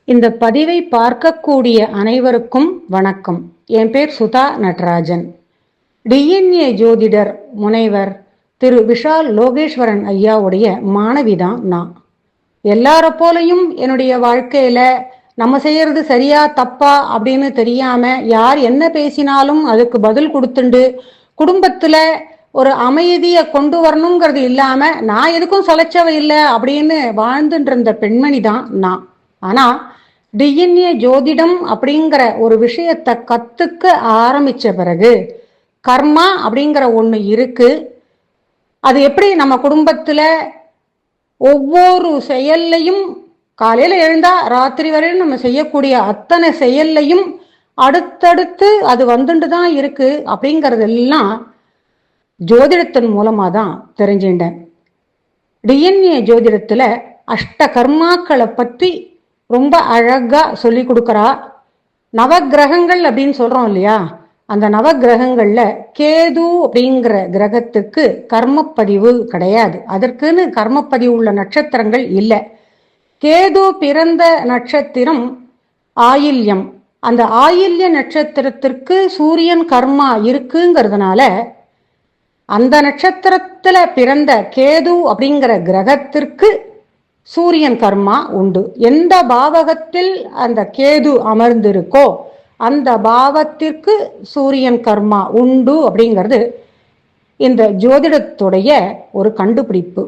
இந்த பதிவை பார்க்கக்கூடிய அனைவருக்கும் வணக்கம். என் பேர் சுதா நடராஜன். டிஎன்ஏ ஜோதிடர் முனைவர் திரு விஷால் லோகேஸ்வரன் ஐயாவுடைய மாணவிதான் நான். எல்லார போலையும் என்னுடைய வாழ்க்கையில நம்ம செய்யறது சரியா தப்பா அப்படின்னு தெரியாம யார் என்ன பேசினாலும் அதுக்கு பதில் கொடுத்துண்டு குடும்பத்துல ஒரு அமைதியை கொண்டு வரணுங்கிறது இல்லாம நான் எதுக்கும் சளைச்சவ இல்லை அப்படின்னு வாழ்ந்துட்டு இருந்த பெண்மணி தான் நான். ஆனா டிஎன்ஏ ஜோதிடம் அப்படிங்கிற ஒரு விஷயத்தை கத்துக்க ஆரம்பிச்ச பிறகு கர்மா அப்படிங்கிற ஒண்ணு இருக்கு. அது எப்படி நம்ம குடும்பத்துல ஒவ்வொரு செயல்லையும் காலையில எழுந்தா ராத்திரி வரையும் நம்ம செய்யக்கூடிய அத்தனை செயல்லையும் அடுத்தடுத்து அது வந்துட்டு தான் இருக்கு அப்படிங்கறதெல்லாம் ஜோதிடத்தின் மூலமா தான் தெரிஞ்சுட்டேன். டிஎன்ஏ ஜோதிடத்துல அஷ்ட கர்மாக்களை பத்தி ரொம்ப அழகா சொல்லி கொடுக்கறா. நவகிரகங்கள் அப்படின்னு சொல்றோம் இல்லையா, அந்த நவகிரகங்கள்ல கேது அப்படிங்கிற கிரகத்துக்கு கர்மப்பதிவு கிடையாது. அதற்குன்னு கர்மப்பதிவு உள்ள நட்சத்திரங்கள் இல்லை. கேது பிறந்த நட்சத்திரம் ஆயில்யம். அந்த ஆயில்ய நட்சத்திரத்திற்கு சூரியன் கர்மா இருக்குங்கிறதுனால அந்த நட்சத்திரத்துல பிறந்த கேது அப்படிங்கிற கிரகத்திற்கு சூரியன் கர்மா உண்டு. எந்த பாவகத்தில் அந்த கேது அமர்ந்திருக்கோ அந்த பாவத்திற்கு சூரியன் கர்மா உண்டு அப்படிங்கிறது இந்த ஜோதிடத்துடைய ஒரு கண்டுபிடிப்பு.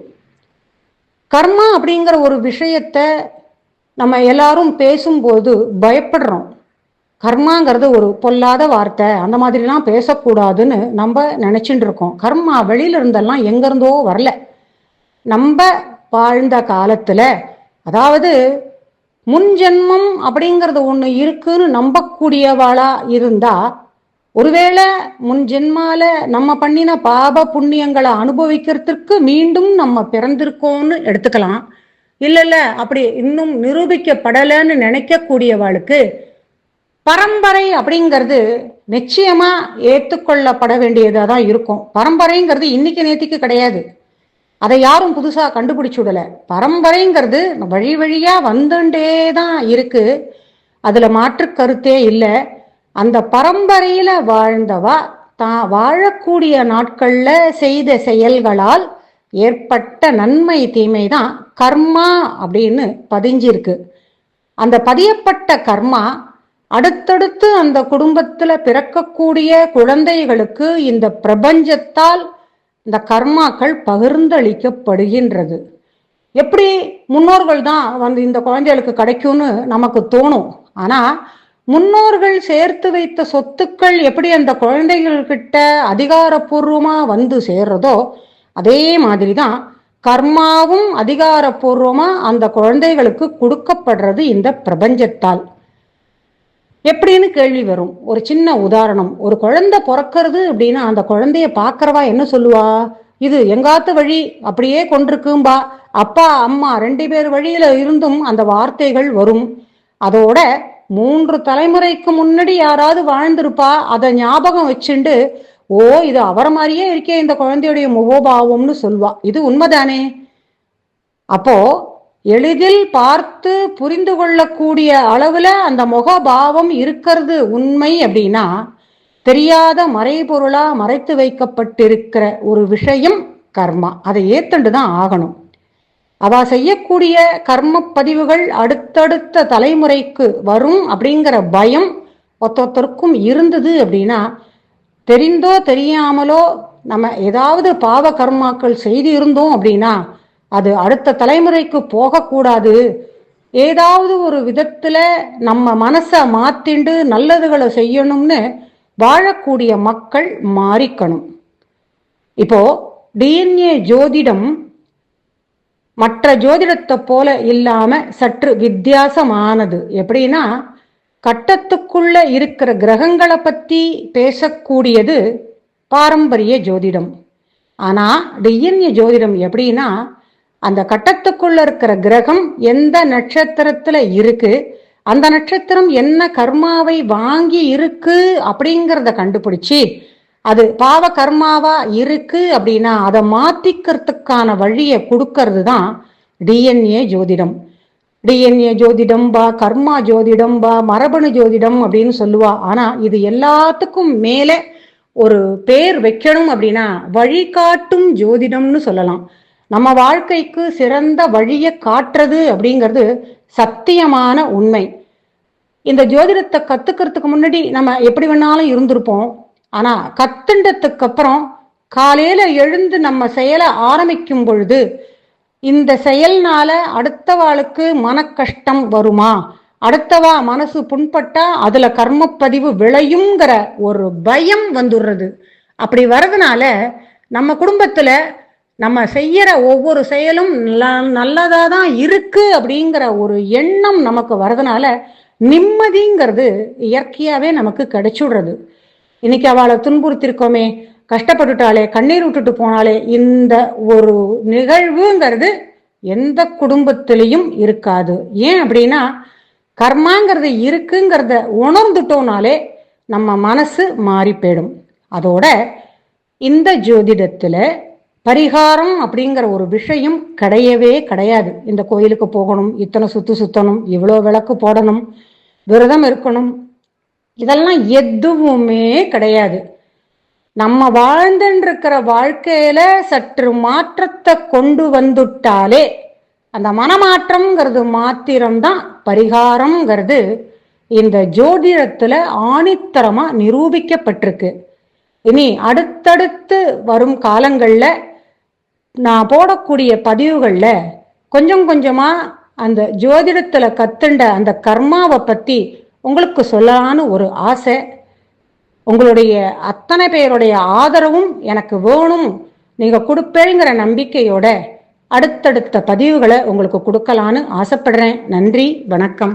கர்மா அப்படிங்கிற ஒரு விஷயத்த நம்ம எல்லாரும் பேசும்போது பயப்படுறோம். கர்மாங்கிறது ஒரு பொல்லாத வார்த்தை, அந்த மாதிரிலாம் பேசக்கூடாதுன்னு நம்ம நினைச்சுட்டு இருக்கோம். கர்மா வெளியில இருந்தெல்லாம் எங்க இருந்தோ வரல. நம்ம வாழ்ந்த காலத்துல, அதாவது முன் ஜென்மம் அப்படிங்கிறது ஒண்ணு இருக்குன்னு நம்பக்கூடியவாளா இருந்தா ஒருவேளை முன் ஜென்மால நம்ம பண்ணின பாப புண்ணியங்களை அனுபவிக்கிறதுக்கு மீண்டும் நம்ம பிறந்திருக்கோம்னு எடுத்துக்கலாம். இல்ல அப்படி இன்னும் நிரூபிக்கப்படலைன்னு நினைக்கக்கூடியவாளுக்கு பரம்பரை அப்படிங்கிறது நிச்சயமா ஏற்றுக்கொள்ளப்பட வேண்டியதா தான் இருக்கும். பரம்பரைங்கிறது இன்னைக்கு நேத்திக்கு கிடையாது. அதை யாரும் புதுசா கண்டுபிடிச்சுடல. பரம்பரைங்கிறது வழி வழியா வந்துட்டே தான் இருக்கு. அதுல மாற்று கருத்தே இல்லை. அந்த பரம்பரையில வாழ்ந்தவா தான் வாழக்கூடிய நாட்கள்ல செய்த செயல்களால் ஏற்பட்ட நன்மை தீமை தான் கர்மா அப்படின்னு பதிஞ்சிருக்கு. அந்த பதியப்பட்ட கர்மா அடுத்தடுத்து அந்த குடும்பத்துல பிறக்கக்கூடிய குழந்தைகளுக்கு இந்த பிரபஞ்சத்தால் இந்த கர்மாக்கள் பகிர்ந்தளிக்கப்படுகின்றது. எப்படி முன்னோர்கள் தான் வந்து இந்த குழந்தைகளுக்கு கிடைக்கும்னு நமக்கு தோணும். ஆனா முன்னோர்கள் சேர்த்து வைத்த சொத்துக்கள் எப்படி அந்த குழந்தைகள்கிட்ட அதிகாரப்பூர்வமா வந்து சேர்றதோ அதே மாதிரிதான் கர்மாவும் அதிகாரப்பூர்வமா அந்த குழந்தைகளுக்கு கொடுக்கப்படுறது இந்த பிரபஞ்சத்தால். எப்படின்னு கேள்வி வரும். ஒரு சின்ன உதாரணம், ஒரு குழந்தை பிறக்கிறது அப்படின்னா அந்த குழந்தைய பாக்குறவா என்ன சொல்லுவா, இது எங்காத்து வழி அப்படியே கொண்டிருக்கும்பா. அப்பா அம்மா 2 பேர் வழியில இருந்தும் அந்த வார்த்தைகள் வரும். அதோட 3 தலைமுறைக்கு முன்னாடி யாராவது வாழ்ந்திருப்பா, அதை ஞாபகம் வச்சுண்டு ஓ இது அவரை மாதிரியே இருக்கே இந்த குழந்தையுடைய முகோபாவம்னு சொல்வா. இது உண்மைதானே? அப்போ எளிதில் பார்த்து புரிந்து கொள்ளக்கூடிய அளவுல அந்த முகபாவம் இருக்கிறது உண்மை அப்படின்னா, தெரியாத மறைபொருளா மறைத்து வைக்கப்பட்டிருக்கிற ஒரு விஷயம் கர்மா. அதை ஏத்துண்டுதான் ஆகணும். அவ செய்யக்கூடிய கர்ம பதிவுகள் அடுத்தடுத்த தலைமுறைக்கு வரும் அப்படிங்கிற பயம் ஒருத்தருக்கும் இருந்தது அப்படின்னா, தெரிந்தோ தெரியாமலோ நம்ம ஏதாவது பாவ கர்மாக்கள் செய்து இருந்தோம் அப்படின்னா அது அடுத்த தலைமுறைக்கு போகக்கூடாது. ஏதாவது ஒரு விதத்துல நம்ம மனசை மாத்திண்டு நல்லதுகளை செய்யணும்னு வாழக்கூடிய மக்கள் மாறிக்கணும். இப்போ டிஎன்ஏ ஜோதிடம் மற்ற ஜோதிடத்தை போல இல்லாம சற்று வித்தியாசமானது. எப்படின்னா, கட்டத்துக்குள்ள இருக்கிற கிரகங்களை பத்தி பேசக்கூடியது பாரம்பரிய ஜோதிடம். ஆனா டிஎன்ஏ ஜோதிடம் எப்படின்னா, அந்த கட்டத்துக்குள்ள இருக்கிற கிரகம் எந்த நட்சத்திரத்துல இருக்கு, அந்த நட்சத்திரம் என்ன கர்மாவை வாங்கி இருக்கு அப்படிங்கிறத கண்டுபிடிச்சு அது பாவ கர்மாவா இருக்கு அப்படின்னா அதை மாத்திக்கிறதுக்கான வழியை கொடுக்கறது தான் டிஎன்ஏ ஜோதிடம். டிஎன்ஏ ஜோதிடம் பா, கர்மா ஜோதிடம் பா, மரபணு ஜோதிடம் அப்படின்னு சொல்லுவா. ஆனா இது எல்லாத்துக்கும் மேல ஒரு பேர் வைக்கணும் அப்படின்னா வழிகாட்டும் ஜோதிடம்னு சொல்லலாம். நம்ம வாழ்க்கைக்கு சிறந்த வழியை காட்டுறது அப்படிங்கிறது சத்தியமான உண்மை. இந்த ஜோதிடத்தை கத்துக்கிறதுக்கு முன்னாடி நம்ம எப்படி வேணாலும் இருந்திருப்போம். ஆனா கத்துண்டதுக்கு அப்புறம் காலையில எழுந்து நம்ம செயலை ஆரம்பிக்கும் பொழுது இந்த செயல்னால அடுத்தவாளுக்கு மன கஷ்டம் வருமா, அடுத்தவா மனசு புண்பட்டா அதுல கர்மப்பதிவு விளையுங்கிற ஒரு பயம் வந்துடுறது. அப்படி வர்றதுனால நம்ம குடும்பத்துல நம்ம செய்யற ஒவ்வொரு செயலும் நல்லதா தான் இருக்கு அப்படிங்கிற ஒரு எண்ணம் நமக்கு வர்றதுனால நிம்மதிங்கிறது இயற்கையாவே நமக்கு கிடைச்சுடுறது. இன்னைக்கு அவளை துன்புறுத்திருக்கோமே, கஷ்டப்பட்டுட்டாலே, கண்ணீர் விட்டுட்டு போனாலே, இந்த ஒரு நிகழ்வுங்கிறது எந்த குடும்பத்திலையும் இருக்காது. ஏன் அப்படின்னா கர்மாங்கிறது இருக்குங்கிறத உணர்ந்துட்டோம்னாலே நம்ம மனசு மாறி போயிடும். அதோட இந்த ஜோதிடத்துல பரிகாரம் அப்படிங்கிற ஒரு விஷயம் கிடையவே கிடையாது. இந்த கோயிலுக்கு போகணும், இத்தனை சுத்தணும், இவ்வளோ விளக்கு போடணும், விரதம் இருக்கணும், இதெல்லாம் எதுவுமே கிடையாது. நம்ம வாழ்ந்துருக்கிற வாழ்க்கையில சற்று மாற்றத்தை கொண்டு வந்துட்டாலே அந்த மனமாற்றம்ங்கிறது மாத்திரம்தான் பரிகாரம்ங்கிறது இந்த ஜோதிடத்துல ஆணித்தரமா நிரூபிக்கப்பட்டிருக்கு. இனி அடுத்தடுத்து வரும் காலங்கள்ல நான் போடக்கூடிய பதிவுகள்ல கொஞ்சம் கொஞ்சமா அந்த ஜோதிடத்துல கத்துண்ட அந்த கர்மாவை பத்தி உங்களுக்கு சொல்லலான்னு ஒரு ஆசை. உங்களுடைய அத்தனை பேருடைய ஆதரவும் எனக்கு வேணும், நீங்க கொடுப்பேங்கிற நம்பிக்கையோட அடுத்தடுத்த பதிவுகளை உங்களுக்கு கொடுக்கலான்னு ஆசைப்படுறேன். நன்றி, வணக்கம்.